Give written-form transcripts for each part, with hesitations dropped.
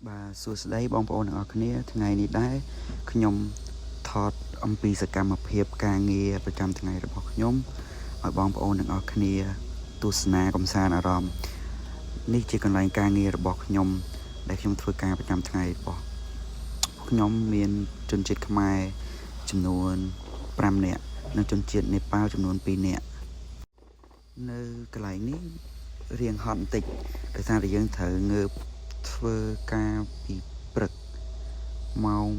Bà xua đấy bong bóng ở kia ngày này đấy nhom thọt ông pi sạc cam hợp hiệp ca ngheประจำ ថ្ងៃ របស់ ខ្ញុំ ឲ្យ បងប្អូន ទាំង អស់ គ្នា ទស្សនា កំសាន្ត អារម្មណ៍ នេះ ជា កន្លែង ការងារ របស់ ខ្ញុំ ដែល ខ្ញុំ ធ្វើ ការ ប្រចាំ ថ្ងៃ របស់ ខ្ញុំ មាន ជនជាតិ ខ្មែរ ចំនួន 5 នាក់ និង ជនជាតិ នេប៉ាល់ ចំនួន 2 នាក់ នៅ កន្លែង នេះ រៀង ហត់ បន្តិច ដោយសារ តែ យើង ត្រូវ ងើប ធ្វើ ការ ពី ព្រឹក ម៉ោង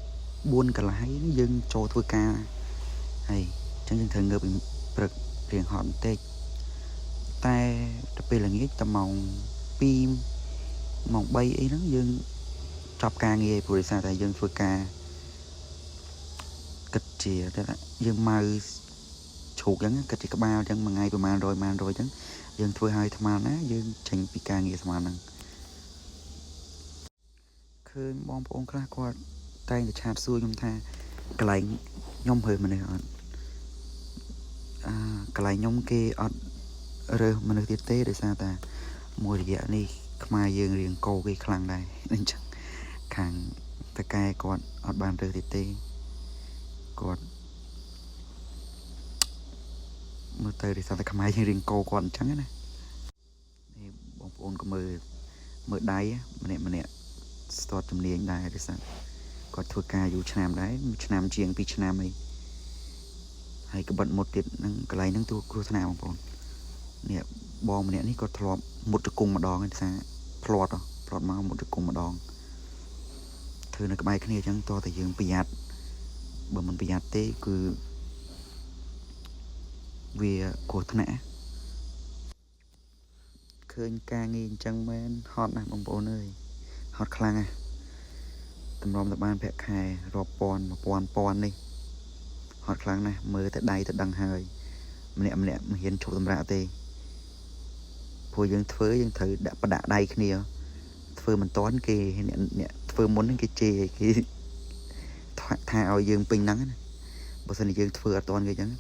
4 កន្លះ យើង ចូល ធ្វើ ការ ហើយ ចឹង យើង ត្រូវ ងើប ពី ព្រឹក រៀង ហត់ បន្តិច តែ ទៅ ពេល ល្ងាច ត ម៉ោង 2 ម៉ោង 3 អី ហ្នឹង យើង ចប់ ការងារ ព្រោះ ដោយសារ តែ យើង ធ្វើ ការ គិត ជា យើង ម៉ៅ ជ្រូក ចឹង គិត ជា ក្បាល ចឹង មួយ ថ្ងៃ ប្រហែល 100 ចឹង យើង ធ្វើ ឲ្យ ថ្ម ណា យើង ចេញ ពី ការងារ ស្មើ ហ្នឹង ឃើញ បងប្អូន ខ្លះ គាត់ តែង តែ ឆាត សួរ ខ្ញុំ ថា កន្លែង ខ្ញុំ រើស មនុស្ស អត់ កន្លែង ខ្ញុំ គេ អត់ រើស មនុស្ស ទៀត ទេ ដោយសារ តែ មួយ រយៈ នេះ ខ្មែរ យើង រៀង កោ គេ ខ្លាំង ដែរ អញ្ចឹង ខាង តកែ គាត់ អត់ បាន រើស ទៀត ទេ គាត់ មើល ទៅ ដោយសារ តែ ខ្មែរ យើង រៀង កោ គាត់ អញ្ចឹង ណា នេះ បងប្អូន ក៏ មើល ដៃ ម្នាក់ ស្ទាត់ ជំនាញ ដែរ ដោយសារ គាត់ ធ្វើ ការ យូរ ឆ្នាំ ដែរ ឆ្នាំ ជាង 2 ឆ្នាំ អី ហើយ ក្បិត មុត ទៀត នឹង កន្លែង ហ្នឹង គ្រោះថ្នាក់ បងប្អូន នេះ បង ម្នាក់ នេះ គាត់ ធ្លាប់ មុត ជង្គង់ ម្ដង ដោយសារ ផ្លាត់ មក មុត ជង្គង់ ម្ដង ធ្វើ នៅ ក្បែរ គ្នា អញ្ចឹង តោះ តែ យើង ប្រយ័ត្ន បើ មិន ប្រយ័ត្ន ទេ គឺ វា គ្រោះថ្នាក់ ឃើញ ការងារ អញ្ចឹង មែន ហត់ ណាស់ បងប្អូន អើយ ហត់ ខ្លាំង ណាស់ តម្រាំ តែ បាន ប្រាក់ ខែ រាប់ ពាន់ ពាន់ នេះ ហត់ ខ្លាំង ណាស់ មើល តែ ដៃ ទៅ ដឹង ហើយ ម្នាក់ មិនហ៊ាន ឈប់ សម្រាក ទេ ព្រោះ យើង ធ្វើ យើង ត្រូវ ប្រដាក់ ដៃ គ្នា ធ្វើ មិន ទាន់ គេ អ្នក ធ្វើ មុន គេ ជេរ គេ ថា ឲ្យ យើង ពេញ ហ្នឹង ណា បើ សិន ជា យើង ធ្វើ អត់ ទាន់ គេ អញ្ចឹង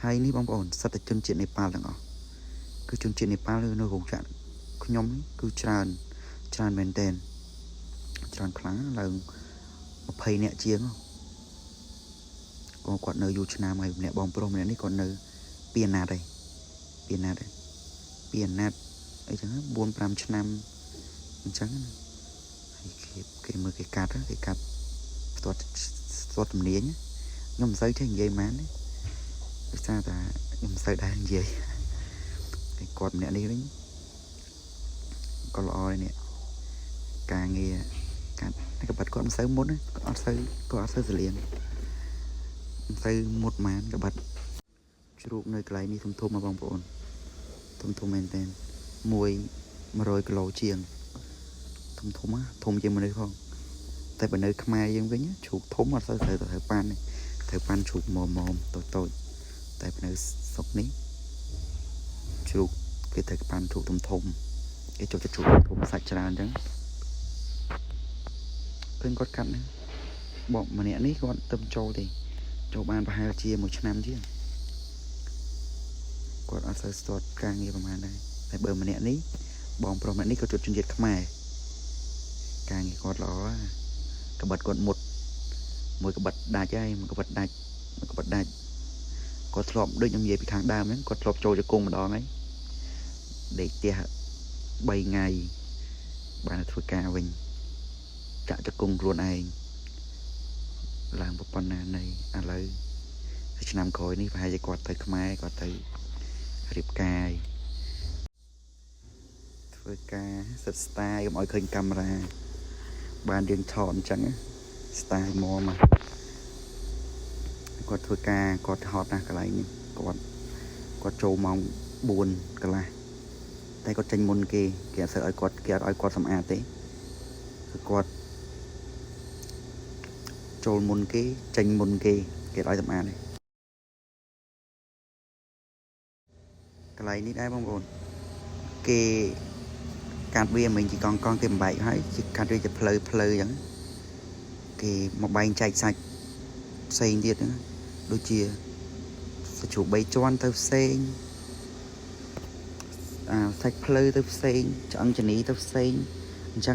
ហើយ នេះ បងប្អូន សិត តែ ជនជាតិ នេប៉ាល់ ទាំង អស់ គឺ ជនជាតិ នេប៉ាល់ នៅ រោងចក្រ ខ្ញុំ គឺ ច្រើន មែនទែន ច្រើន ខ្លាំង ឡើង 20 នាក់ ជាង គាត់ នៅ យូរ ឆ្នាំ ហើយ ម្នាក់ បងប្រុស ម្នាក់ នេះ គាត់ នៅ ពី អាណត្តិ ហើយ ពី អាណត្តិ អី ចឹង 4-5 ឆ្នាំ អញ្ចឹង ហើយ គេ មើល គេ កាត់ ផ្ទាត់ ជំនាញ ខ្ញុំ មិន សូវ ចេះ និយាយ ប៉ុន្មាន ទេ ដោយសារ តែ ខ្ញុំ មិន សូវ ដែរ និយាយ ហើយ គាត់ ម្នាក់ នេះ វិញ គាត់ ល្អ ហើយ នេះ ការងារ កាត់ ក្បិត គាត់ មិន សូវ មុត គាត់ អត់ សូវ សលៀន មិន សូវ មុត ប៉ុន្មាន ក្បិត ជ្រូក នៅ កន្លែង នេះ ធំ ៗ បងប្អូន ធំ មែនទែន 100 គីឡូ ជាង ធំ ធំ ជាង មនុស្ស ផង តែ បើ នៅ ខ្មែរ យើង វិញ ជ្រូក ធំ អត់ សូវ ត្រូវ ប៉ាន់ ទេ ត្រូវ ប៉ាន់ ជ្រូក ម៉ម តូច តែ នៅ ស្រុក នេះ ជ្រូក គេ ត្រូវ ប៉ាន់ ជ្រូក ធំ គេ ចូល ចិត្ត ជ្រូក ធំ សាច់ ច្រើន អញ្ចឹង ឃើញ គាត់ កាត់ ណា បង ម្នាក់ នេះ គាត់ ទៅ ចូល ទេ ចូល បាន ប្រហែល ជា 1 ឆ្នាំ ជាង គាត់ អត់ សូវ ស្ទាត់ ការងារ ប្រហែល ដែរ តែ បើ ម្នាក់ នេះ បងប្រុស ម្នាក់ នេះ គាត់ ជនជាតិ ខ្មែរ ការងារ គាត់ ល្អ ក្បិត គាត់ មុត មួយ ក្បិត ដាច់ ហើយ មួយ ក្បិត ដាច់ គាត់ ធ្លាប់ ដូច ខ្ញុំ និយាយ ពី ខាង ដើម ហ្នឹង គាត់ ធ្លាប់ ចូល ជង្គង់ ម្ដង ហើយ ដេក ផ្ទះ 3 ថ្ងៃ បាន ទៅ ធ្វើ ការ វិញ ចាក់ ជង្គង់ ខ្លួន ឯង ឡើង ប៉ុណ្ណា នៃ ឥឡូវ ឆ្នាំ ក្រោយ នេះ ប្រហែល ជា គាត់ ទៅ ខ្មែរ គាត់ ទៅ រៀបការ ធ្វើ ការ សិត ស្ទាយ កុំ ឲ្យ ឃើញ កាមេរ៉ា បាន យើង ថត អញ្ចឹង ស្ទាយ ហ្មង គាត់ ធ្វើ ការ គាត់ ហត់ ណាស់ កន្លែង នេះ គាត់ ចូល ម៉ោង 4 កន្លះ តែ គាត់ ចេញ មុន គេ គេ អត់ សូវ ឲ្យ គាត់ សម្អាត ទេ គឺ គាត់ ចូល មុន គេ ចេញ មុន គេ គេ អត់ ឲ្យ សម្អាត ទេ កន្លែង នេះ ដែរ បងប្អូន គេ កាត់ វា មិន ជា កង់ គេ បំបែក ហើយ ជា កាត់ វា ជា ផ្លូវ អញ្ចឹង គេ មក បែងចែក សាច់ ផ្សេង ទៀត ហ្នឹង ដូចជា សាច់ ជ្រូក 3 ជាន់ ទៅ ផ្សេង សាច់ ភ្លៅ ទៅ ផ្សេង ឆ្អឹង ជំនី ទៅ ផ្សេង